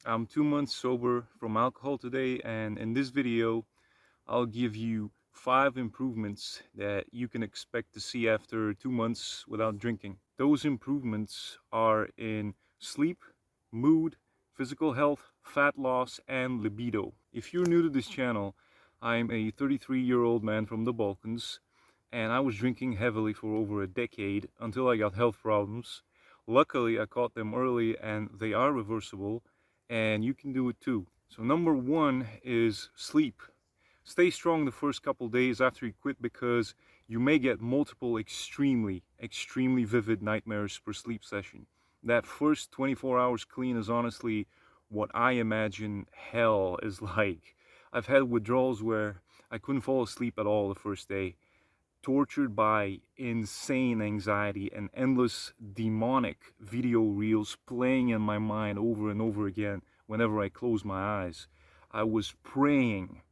I'm 2 months sober from alcohol today, and in this video, I'll give you 5 improvements that you can expect to see after 2 months without drinking. Those improvements are in sleep, mood, physical health, fat loss, and libido. If you're new to this channel, I'm a 33-year-old man from the Balkans, and I was drinking heavily for over a decade until I got health problems. Luckily, I caught them early and they are reversible, and you can do it too. So number one is sleep. Stay strong the first couple days after you quit, because you may get multiple extremely vivid nightmares per sleep session. That first 24 hours clean is honestly what I imagine hell is like. I've had withdrawals where I couldn't fall asleep at all the first day, tortured by insane anxiety and endless demonic video reels playing in my mind over and over again whenever I close my eyes. I was praying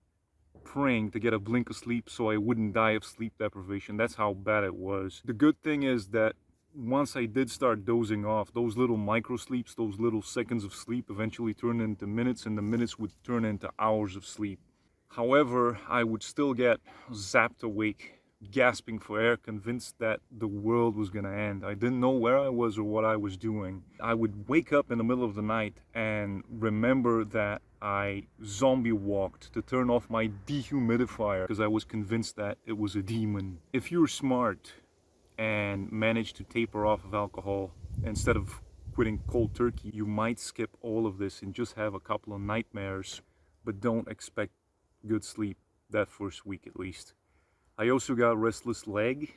to get a blink of sleep so I wouldn't die of sleep deprivation. That's how bad it was. The good thing is that once I did start dozing off, those little micro sleeps, those little seconds of sleep eventually turned into minutes, and the minutes would turn into hours of sleep. However, I would still get zapped awake, gasping for air, convinced that the world was gonna end. I didn't know where I was or what I was doing. I would wake up in the middle of the night and remember that I zombie walked to turn off my dehumidifier because I was convinced that it was a demon. If you're smart and manage to taper off of alcohol instead of quitting cold turkey, you might skip all of this and just have a couple of nightmares, but don't expect good sleep that first week at least. I also got restless leg,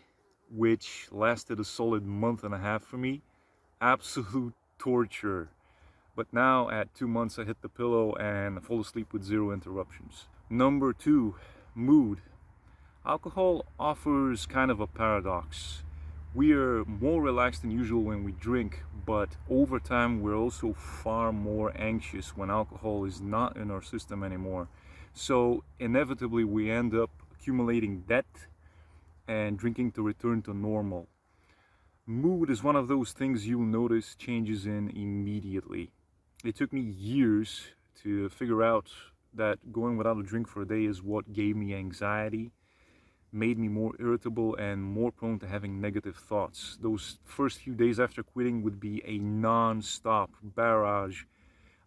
which lasted a solid month and a half for me. Absolute torture. But now at 2 months I hit the pillow and fall asleep with 0 interruptions. Number 2, mood. Alcohol offers kind of a paradox. We are more relaxed than usual when we drink, but over time we're also far more anxious when alcohol is not in our system anymore. So inevitably we end up accumulating debt and drinking to return to normal. Mood is one of those things you'll notice changes in immediately. It took me years to figure out that going without a drink for a day is what gave me anxiety, made me more irritable, and more prone to having negative thoughts. Those first few days after quitting would be a non-stop barrage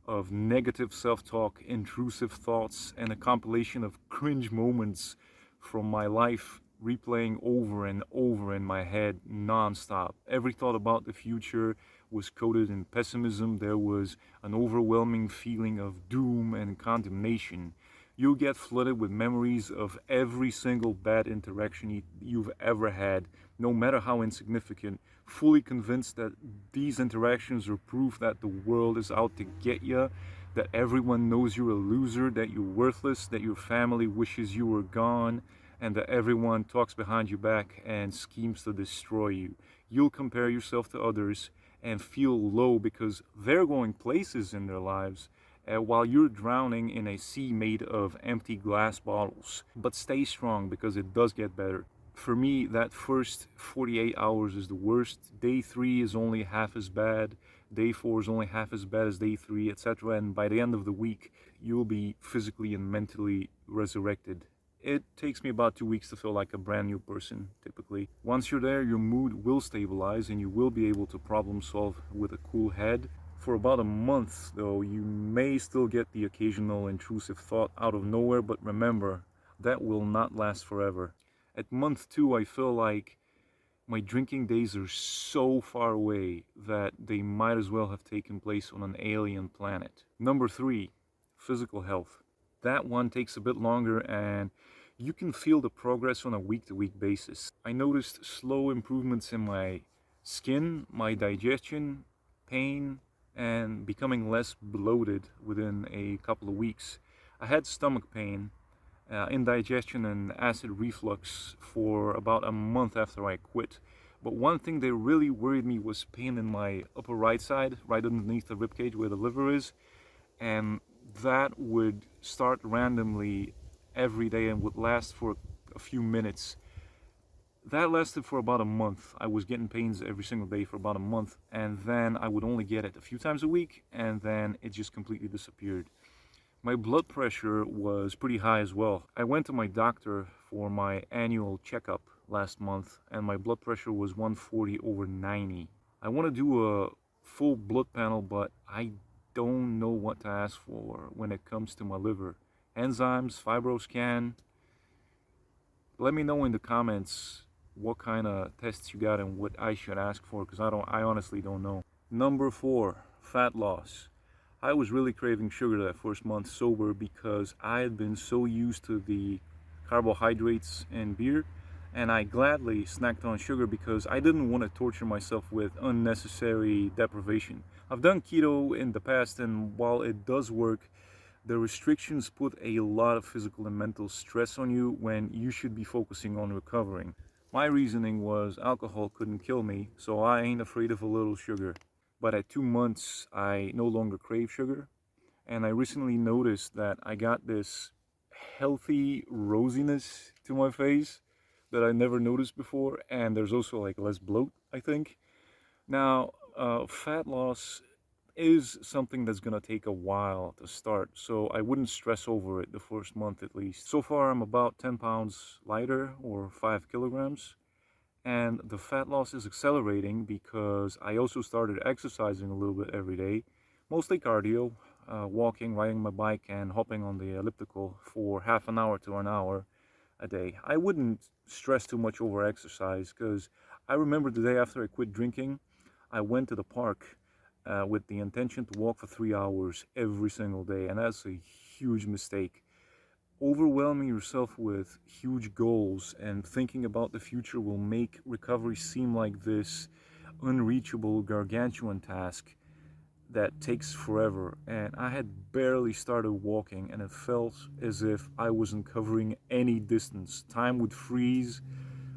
of negative self-talk, intrusive thoughts, and a compilation of cringe moments from my life replaying over and over in my head non-stop. Every thought about the future was coated in pessimism. There was an overwhelming feeling of doom and condemnation. You'll get flooded with memories of every single bad interaction you've ever had, no matter how insignificant, fully convinced that these interactions are proof that the world is out to get you, that everyone knows you're a loser, that you're worthless, that your family wishes you were gone, and that everyone talks behind your back and schemes to destroy you. You'll compare yourself to others and feel low because they're going places in their lives, while you're drowning in a sea made of empty glass bottles. But stay strong, because it does get better. For me, that first 48 hours is the worst. Day 3 is only half as bad. Day 4 is only half as bad as day 3, etc. And by the end of the week, you'll be physically and mentally resurrected. It takes me about 2 weeks to feel like a brand new person, typically. Once you're there, your mood will stabilize and you will be able to problem solve with a cool head. For about a month, though, you may still get the occasional intrusive thought out of nowhere, but remember, that will not last forever. At month 2, I feel like my drinking days are so far away that they might as well have taken place on an alien planet. Number 3, physical health. That one takes a bit longer, and you can feel the progress on a week-to-week basis. I noticed slow improvements in my skin, my digestion, pain, and becoming less bloated within a couple of weeks. I had stomach pain, indigestion, and acid reflux for about a month after I quit. But one thing that really worried me was pain in my upper right side, right underneath the ribcage where the liver is, and that would start randomly every day and would last for a few minutes. That lasted for about a month. I was getting pains every single day for about a month, and then I would only get it a few times a week, and then it just completely disappeared. My blood pressure was pretty high as well. I went to my doctor for my annual checkup last month, and my blood pressure was 140/90. I want to do a full blood panel, but I don't know what to ask for when it comes to my liver. Enzymes, fibroscan. Let me know in the comments what kind of tests you got and what I should ask for, because I honestly don't know. Number 4, fat loss. I was really craving sugar that first month sober because I had been so used to the carbohydrates and beer, and I gladly snacked on sugar because I didn't want to torture myself with unnecessary deprivation. I've done keto in the past, and while it does work, the restrictions put a lot of physical and mental stress on you when you should be focusing on recovering. My reasoning was alcohol couldn't kill me, so I ain't afraid of a little sugar. But at 2 months, I no longer crave sugar. And I recently noticed that I got this healthy rosiness to my face that I never noticed before. And there's also like less bloat, I think. Now, fat loss is something that's gonna take a while to start, so I wouldn't stress over it the first month at least. So far, I'm about 10 pounds lighter, or 5 kilograms, and the fat loss is accelerating because I also started exercising a little bit every day, mostly cardio, walking, riding my bike, and hopping on the elliptical for half an hour to an hour a day. I wouldn't stress too much over exercise because I remember the day after I quit drinking, I went to the park with the intention to walk for 3 hours every single day, and that's a huge mistake. Overwhelming yourself with huge goals and thinking about the future will make recovery seem like this unreachable gargantuan task that takes forever. And I had barely started walking, and it felt as if I wasn't covering any distance. Time would freeze,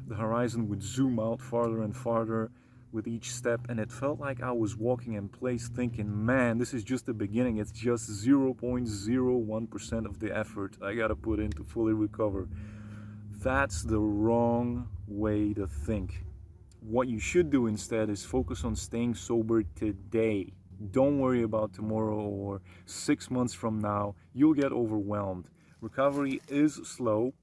the horizon would zoom out farther and farther with each step, and it felt like I was walking in place thinking, man, this is just the beginning. It's just 0.01% of the effort I gotta put in to fully recover. That's the wrong way to think. What you should do instead is focus on staying sober today. Don't worry about tomorrow or 6 months from now. You'll get overwhelmed. Recovery is slow,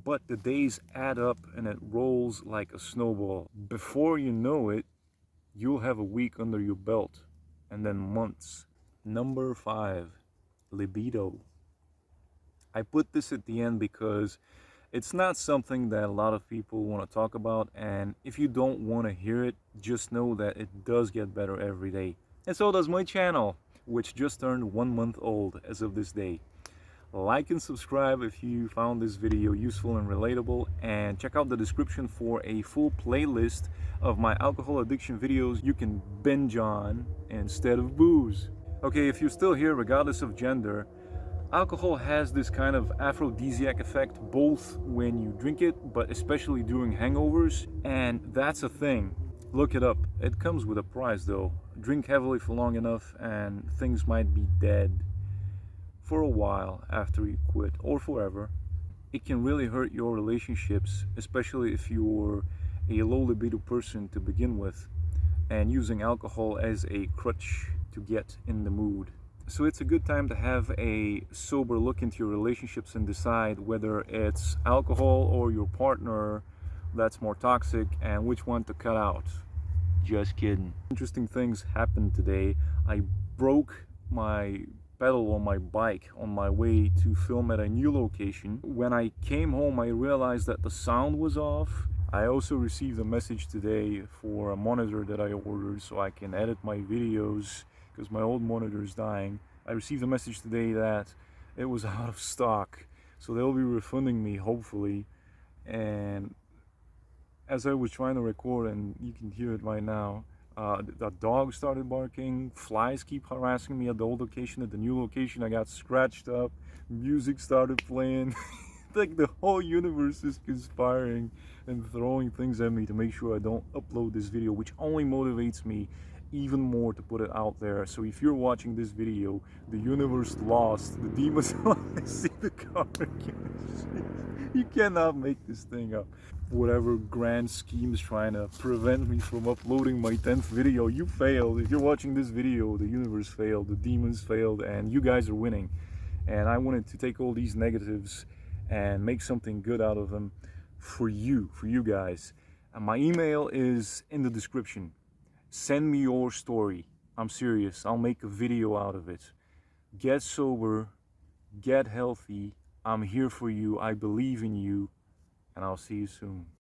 but the days add up and it rolls like a snowball. Before you know it, you'll have a week under your belt, and then months. Number 5, libido. I put this at the end because it's not something that a lot of people want to talk about, and if you don't want to hear it, just know that it does get better every day. And so does my channel, which just turned 1 month old as of this day. Like and subscribe if you found this video useful and relatable, and check out the description for a full playlist of my alcohol addiction videos you can binge on instead of booze. Okay, if you're still here, regardless of gender, alcohol has this kind of aphrodisiac effect both when you drink it, but especially during hangovers, and that's a thing. Look it up. It comes with a price though. Drink heavily for long enough and things might be dead for a while after you quit, or forever. It can really hurt your relationships, especially if you're a low libido person to begin with and using alcohol as a crutch to get in the mood. So it's a good time to have a sober look into your relationships and decide whether it's alcohol or your partner that's more toxic and which one to cut out. Just kidding. Interesting things happened today. I broke my pedal on my bike on my way to film at a new location. When I came home, I realized that the sound was off. I also received a message today for a monitor that I ordered so I can edit my videos because my old monitor is dying. I received a message today that it was out of stock, so they'll be refunding me hopefully. And as I was trying to record, and you can hear it right now, the dog started barking, flies keep harassing me at the old location. At the new location I got scratched up, music started playing. Like the whole universe is conspiring and throwing things at me to make sure I don't upload this video, which only motivates me even more to put it out there. So if you're watching this video, the universe lost, the demons lost. See the card again. You cannot make this thing up. Whatever grand scheme is trying to prevent me from uploading my 10th video, you failed. If you're watching this video, the universe failed, the demons failed, and you guys are winning. And I wanted to take all these negatives and make something good out of them for you guys. And my email is in the description. Send me your story. I'm serious. I'll make a video out of it. Get sober. Get healthy. I'm here for you. I believe in you. And I'll see you soon.